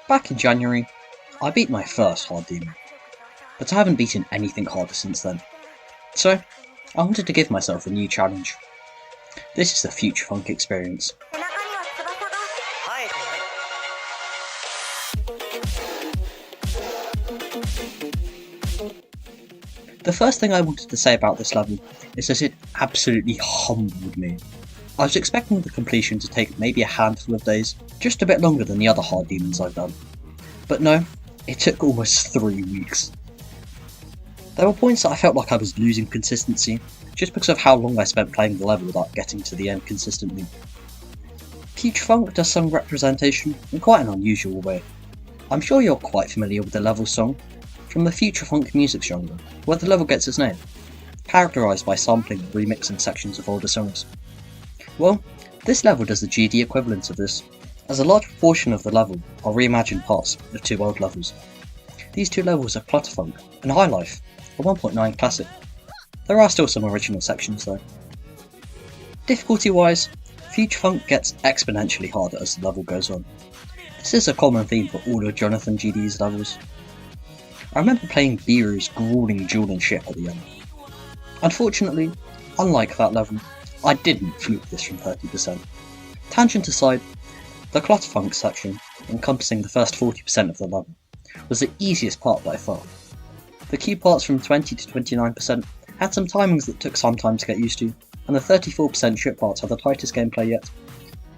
Back in January, I beat my first hard demon, but I haven't beaten anything harder since then. So, I wanted to give myself a new challenge. This is the Future Funk experience. The first thing I wanted to say about this level is that it absolutely humbled me. I was expecting the completion to take maybe a handful of days, just a bit longer than the other hard demons I've done. But no, it took almost 3 weeks. There were points that I felt like I was losing consistency, just because of how long I spent playing the level without getting to the end consistently. Future Funk does some representation in quite an unusual way. I'm sure you're quite familiar with the level song from the Future Funk music genre, where the level gets its name, characterised by sampling and remixing sections of older songs. Well, this level does the GD equivalent of this, as a large proportion of the level are reimagined parts of 2 old levels. These 2 levels are Clutterfunk and High Life, a 1.9 classic. There are still some original sections though. Difficulty wise, Future Funk gets exponentially harder as the level goes on. This is a common theme for all of Jonathan GD's levels. I remember playing Biru's grueling dueling ship at the end. Unfortunately, unlike that level, I didn't fluke this from 30%. Tangent aside, the Clutterfunk section, encompassing the first 40% of the level, was the easiest part by far. The Q parts from 20 to 29% had some timings that took some time to get used to, and the 34% ship parts had the tightest gameplay yet.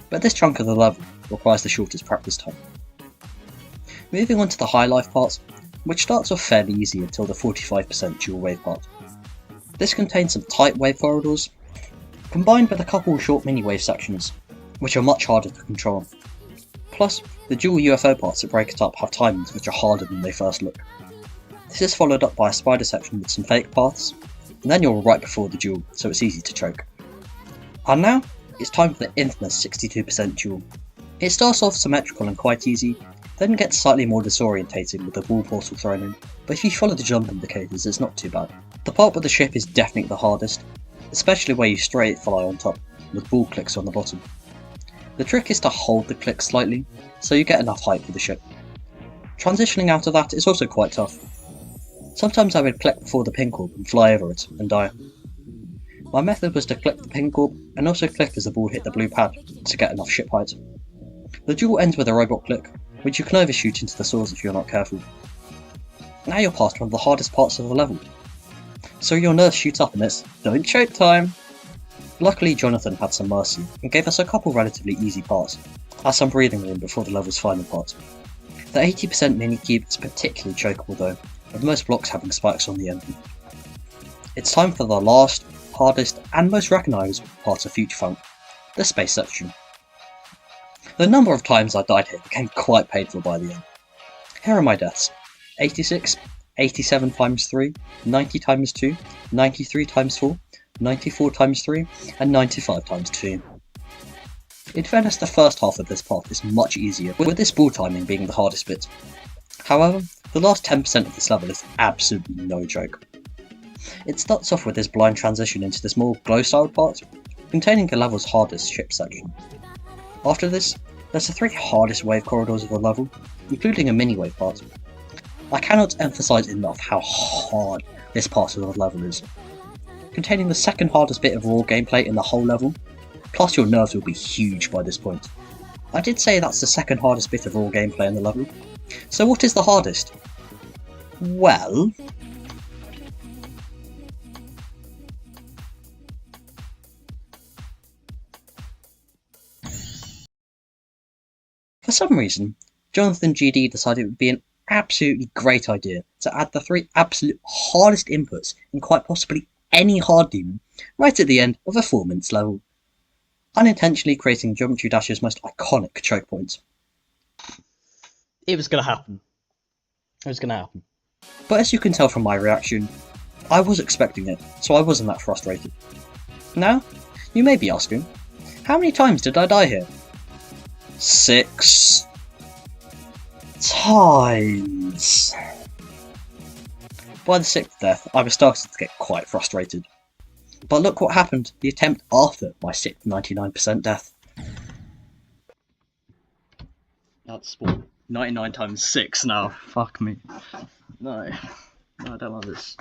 But this chunk of the level requires the shortest practice time. Moving on to the High Life parts, which starts off fairly easy until the 45% dual wave part. This contains some tight wave corridors, combined with a couple of short mini wave sections, which are much harder to control. Plus, the dual UFO parts that break it up have timings which are harder than they first look. This is followed up by a spider section with some fake paths, and then you're right before the duel, so it's easy to choke. And now, it's time for the infamous 62% duel. It starts off symmetrical and quite easy, then gets slightly more disorientating with the ball portal thrown in, but if you follow the jump indicators it's not too bad. The part with the ship is definitely the hardest, especially where you straight fly on top, with ball clicks on the bottom. The trick is to hold the click slightly, so you get enough height for the ship. Transitioning out of that is also quite tough. Sometimes I would click before the pink orb and fly over it and die. My method was to click the pink orb and also click as the ball hit the blue pad to get enough ship height. The duel ends with a robot click, which you can overshoot into the swords if you're not careful. Now you're past one of the hardest parts of the level, so your nerves shoot up and it's don't choke time! Luckily Jonathan had some mercy and gave us a couple relatively easy parts, as some breathing room before the level's final part. The 80% mini cube is particularly chokeable though, with most blocks having spikes on the end. It's time for the last, hardest and most recognisable part of Future Funk, the space section. The number of times I died here became quite painful by the end. Here are my deaths: 86, 87 times 3, 90 times 2, 93 times 4, 94 times 3, and 95 times 2. In fairness, the first half of this part is much easier, with this ball timing being the hardest bit. However, the last 10% of this level is absolutely no joke. It starts off with this blind transition into this more glow-styled part, containing the level's hardest ship section. After this, there's the 3 hardest wave corridors of the level, including a mini wave part. I cannot emphasise enough how hard this part of the level is, containing the second hardest bit of raw gameplay in the whole level, plus your nerves will be huge by this point. I did say that's the second hardest bit of raw gameplay in the level, so what is the hardest? Well... for some reason, Jonathan GD decided it would be an absolutely great idea to add the 3 absolute hardest inputs in quite possibly any hard demon right at the end of a 4-minute level, unintentionally creating Geometry Dash's most iconic choke point. It was gonna happen. It was gonna happen. But as you can tell from my reaction, I was expecting it, so I wasn't that frustrated. Now, you may be asking, how many times did I die here? 6 times. By the 6th death, I was starting to get quite frustrated. But look what happened the attempt after my 6th 99% death. That's spawn. 99 times 6 now. Fuck me. No. No, I don't like this.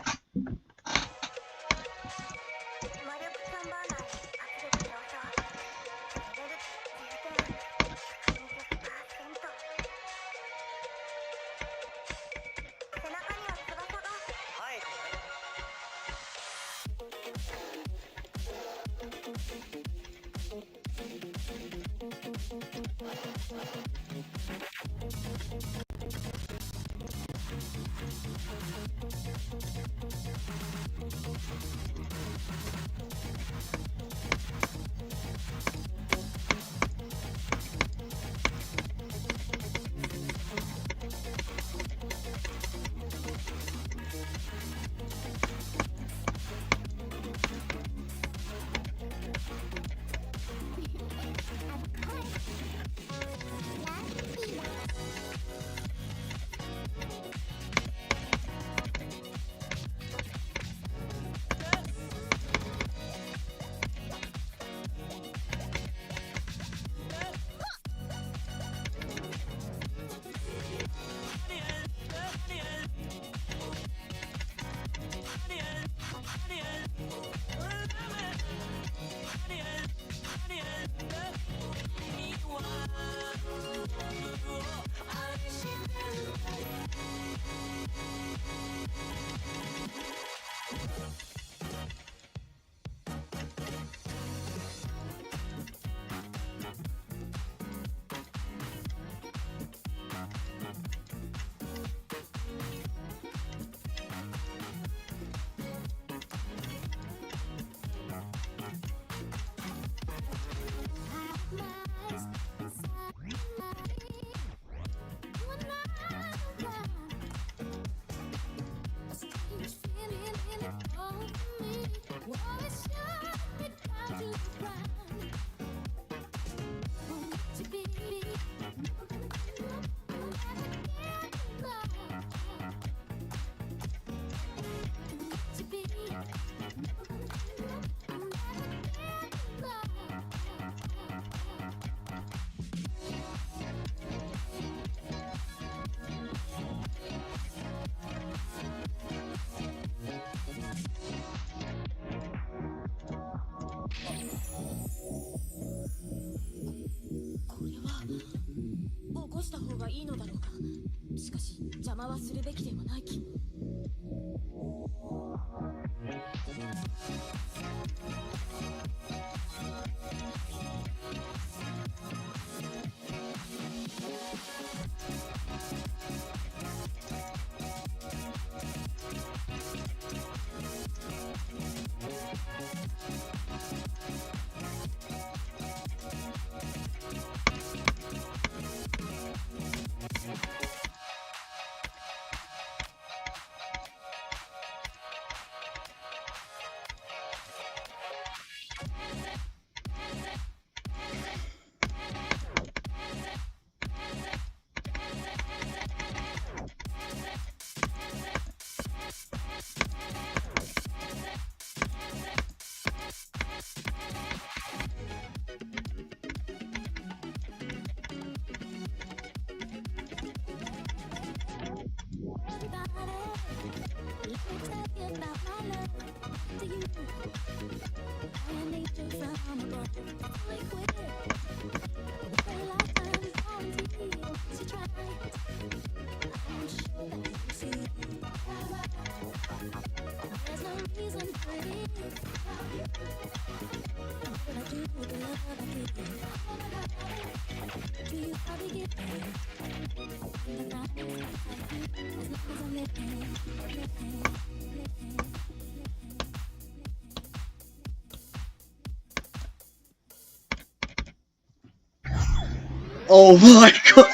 Oh my god!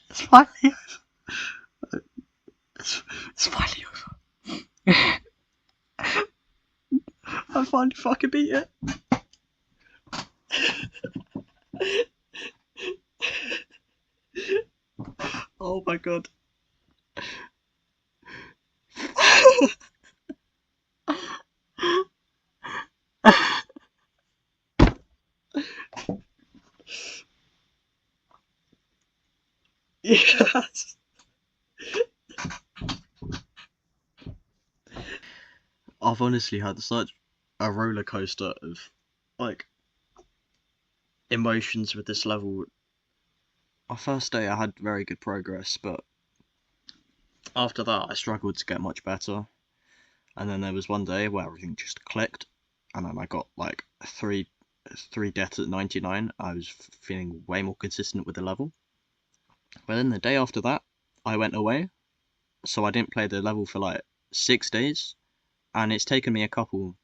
It's finally over. It's finally over. I finally fucking beat it. Oh my god. Yes. I've honestly had such a roller coaster of like emotions with this level. Our first day I had very good progress, but after that I struggled to get much better. And then there was one day where everything just clicked, and then I got like three deaths at 99. I was feeling way more consistent with the level. But then the day after that, I went away, so I didn't play the level for like 6 days, and it's taken me a couple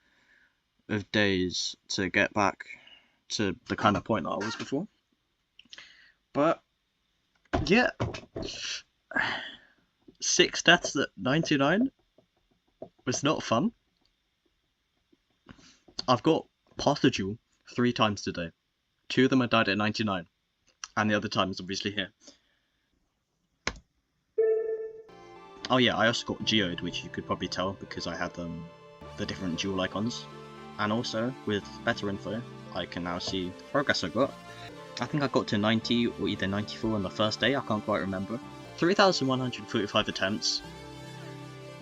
of days to get back to the kind of point that I was before. But yeah, 6 deaths at 99 was not fun. I've got past the duel 3 times today. 2 of them I died at 99, and the other time is obviously here. Oh yeah, I also got geode, which you could probably tell because I had the different duel icons. And also, with better info, I can now see the progress I got. I think I got to 90 or either 94 on the first day, I can't quite remember. 3,145 attempts.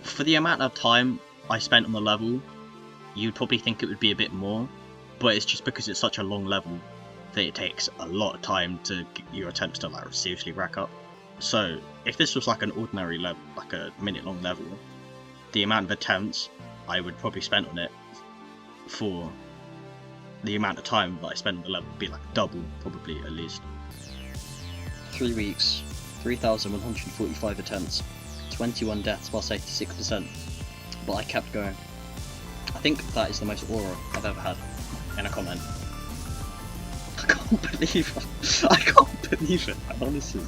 For the amount of time I spent on the level, you'd probably think it would be a bit more, but it's just because it's such a long level that it takes a lot of time to get your attempts to like seriously rack up. So if this was like an ordinary level, like a minute long level, the amount of attempts I would probably spend on it for the amount of time that I spend on the level would be like double, probably at least. 3 weeks, 3,145 attempts, 21 deaths plus 86%, but I kept going. I think that is the most aura I've ever had in a comment. I can't believe it. I can't believe it, honestly.